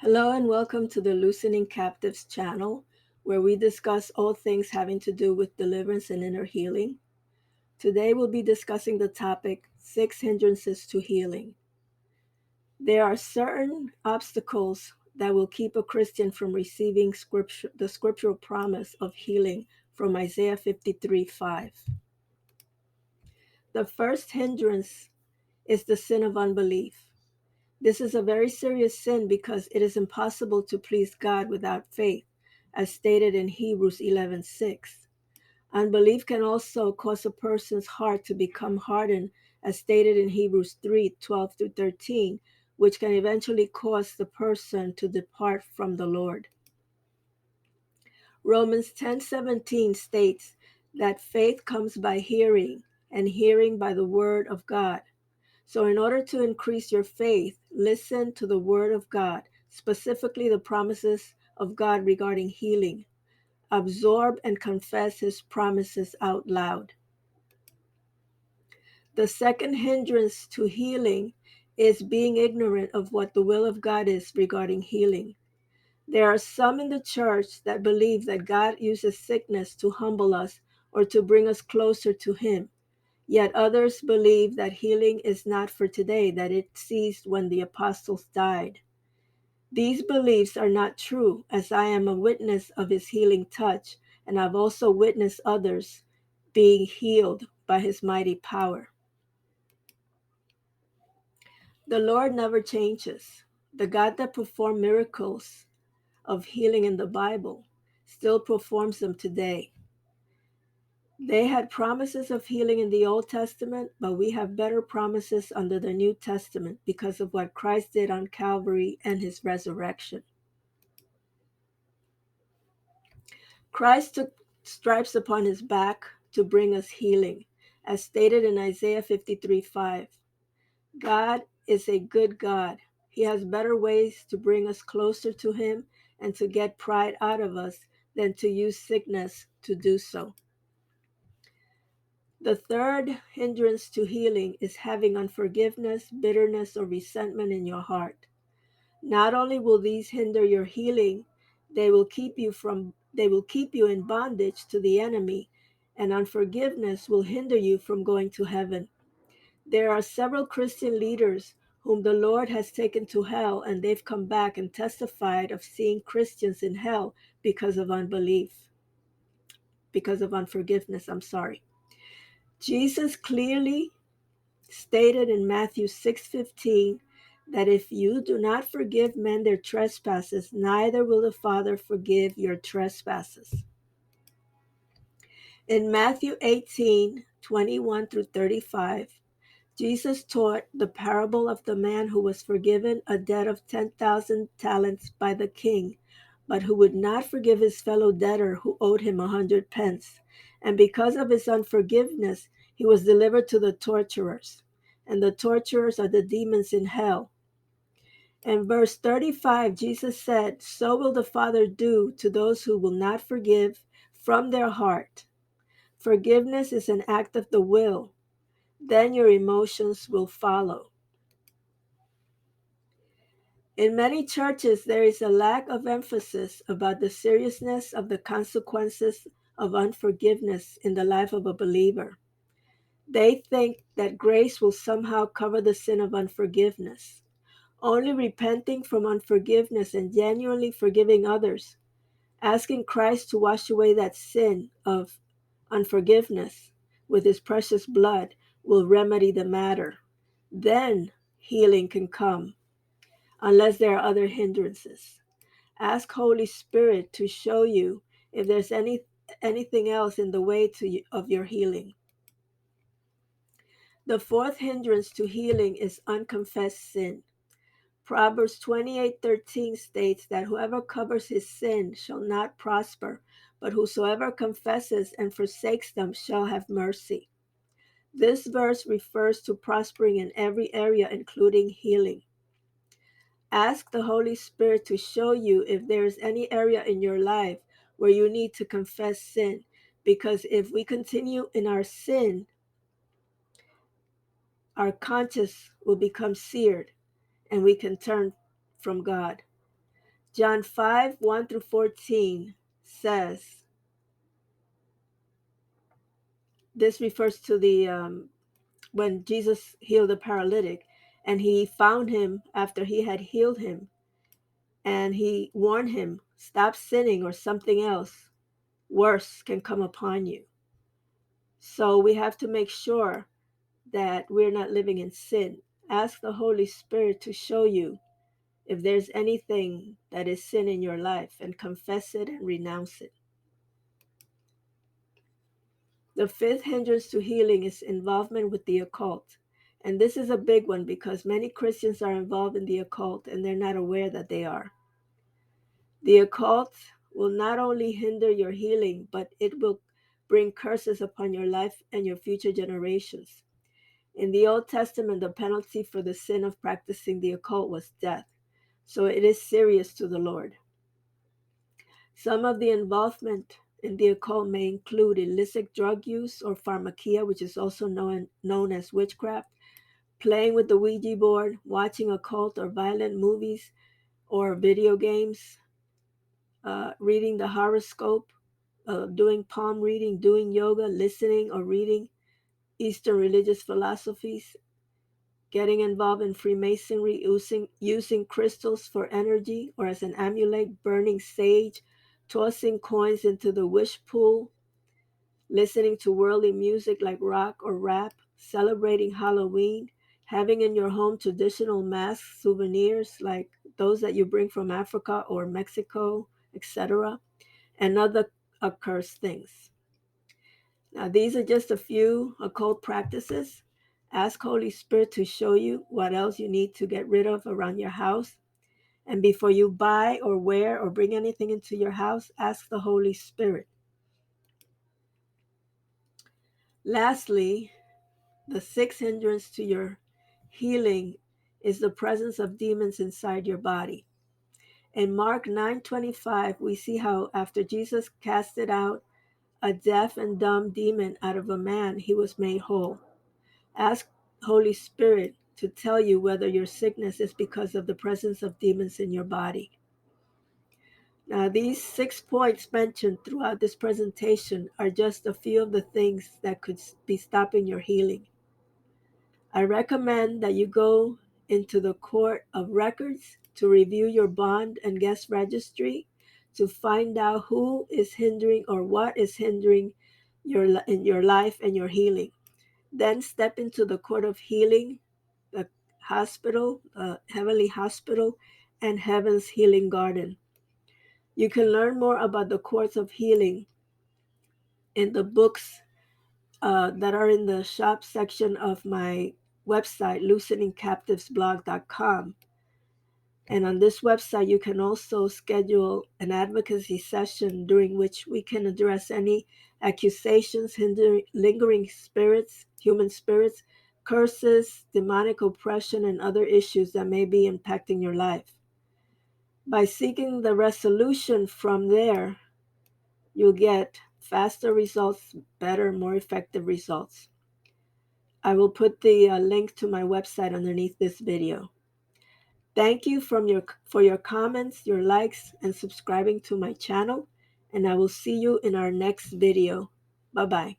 Hello and welcome to the Loosening Captives channel, where we discuss all things having to do with deliverance and inner healing. Today we'll be discussing the topic 6 Hindrances to Healing. There are certain obstacles that will keep a Christian from receiving the scriptural promise of healing from Isaiah 53:5. The first hindrance is the sin of unbelief. This is a very serious sin because it is impossible to please God without faith, as stated in Hebrews 11:6. Unbelief can also cause a person's heart to become hardened, as stated in Hebrews 3:12 through 13, which can eventually cause the person to depart from the Lord. Romans 10:17 states that faith comes by hearing, and hearing by the word of God. So, in order to increase your faith, listen to the Word of God, specifically the promises of God regarding healing. Absorb and confess His promises out loud. The second hindrance to healing is being ignorant of what the will of God is regarding healing. There are some in the church that believe that God uses sickness to humble us or to bring us closer to Him. Yet others believe that healing is not for today, that it ceased when the apostles died. These beliefs are not true, as I am a witness of His healing touch, and I've also witnessed others being healed by His mighty power. The Lord never changes. The God that performed miracles of healing in the Bible still performs them today. They had promises of healing in the Old Testament, but we have better promises under the New Testament because of what Christ did on Calvary and His resurrection. Christ took stripes upon His back to bring us healing, as stated in Isaiah 53:5. God is a good God. He has better ways to bring us closer to Him and to get pride out of us than to use sickness to do so. The third hindrance to healing is having unforgiveness, bitterness, or resentment in your heart. Not only will these hinder your healing, they will keep you in bondage to the enemy, and unforgiveness will hinder you from going to heaven. There are several Christian leaders whom the Lord has taken to hell, and they've come back and testified of seeing Christians in hell because of unforgiveness, I'm sorry. Jesus clearly stated in Matthew 6:15 that if you do not forgive men their trespasses, neither will the Father forgive your trespasses. In Matthew 18:21 through 35, Jesus taught the parable of the man who was forgiven a debt of 10,000 talents by the king, but who would not forgive his fellow debtor who owed him 100 pence. And because of his unforgiveness, he was delivered to the torturers. And the torturers are the demons in hell. In verse 35, Jesus said, "So will the Father do to those who will not forgive from their heart." Forgiveness is an act of the will. Then your emotions will follow. In many churches, there is a lack of emphasis about the seriousness of the consequences of unforgiveness in the life of a believer. They think that grace will somehow cover the sin of unforgiveness. Only repenting from unforgiveness and genuinely forgiving others, asking Christ to wash away that sin of unforgiveness with His precious blood, will remedy the matter. Then healing can come, unless there are other hindrances. Ask Holy Spirit to show you if there's anything else in the way of your healing. The fourth hindrance to healing is unconfessed sin. Proverbs 28:13 states that whoever covers his sin shall not prosper, but whosoever confesses and forsakes them shall have mercy. This verse refers to prospering in every area, including healing. Ask the Holy Spirit to show you if there is any area in your life where you need to confess sin, because if we continue in our sin, our conscience will become seared and we can turn from God. John 5, 1 through 14 says, this refers to the when Jesus healed the paralytic, and he found him after he had healed him, and he warned him, stop sinning or something else worse can come upon you. So we have to make sure that we're not living in sin. Ask the Holy Spirit to show you if there's anything that is sin in your life, and confess it and renounce it. The fifth hindrance to healing is involvement with the occult. And this is a big one because many Christians are involved in the occult and they're not aware that they are. The occult will not only hinder your healing, but it will bring curses upon your life and your future generations. In the Old Testament, the penalty for the sin of practicing the occult was death. So it is serious to the Lord. Some of the involvement in the occult may include illicit drug use or pharmakia, which is also known as witchcraft, playing with the Ouija board, watching occult or violent movies or video games, reading the horoscope, doing palm reading, doing yoga, listening or reading Eastern religious philosophies, getting involved in Freemasonry, using crystals for energy or as an amulet, burning sage, tossing coins into the wish pool, listening to worldly music like rock or rap, celebrating Halloween, having in your home traditional masks, souvenirs like those that you bring from Africa or Mexico, etc., and other accursed things. Now, these are just a few occult practices. Ask Holy Spirit to show you what else you need to get rid of around your house. And before you buy or wear or bring anything into your house, ask the Holy Spirit. Lastly, the sixth hindrance to your healing is the presence of demons inside your body. In Mark 9:25, we see how after Jesus casted out a deaf and dumb demon out of a man, he was made whole. Ask Holy Spirit to tell you whether your sickness is because of the presence of demons in your body. Now, these 6 points mentioned throughout this presentation are just a few of the things that could be stopping your healing. I recommend that you go into the court of records to review your bond and guest registry to find out who is hindering or what is hindering in your life and your healing. Then step into the court of healing, the hospital, heavenly hospital, and heaven's healing garden. You can learn more about the courts of healing in the books that are in the shop section of my website, looseningcaptivesblog.com. And on this website, you can also schedule an advocacy session during which we can address any accusations, lingering spirits, human spirits, curses, demonic oppression, and other issues that may be impacting your life. By seeking the resolution from there, you'll get faster results, better, more effective results. I will put the link to my website underneath this video. Thank you for your comments, your likes, and subscribing to my channel, and I will see you in our next video. Bye-bye.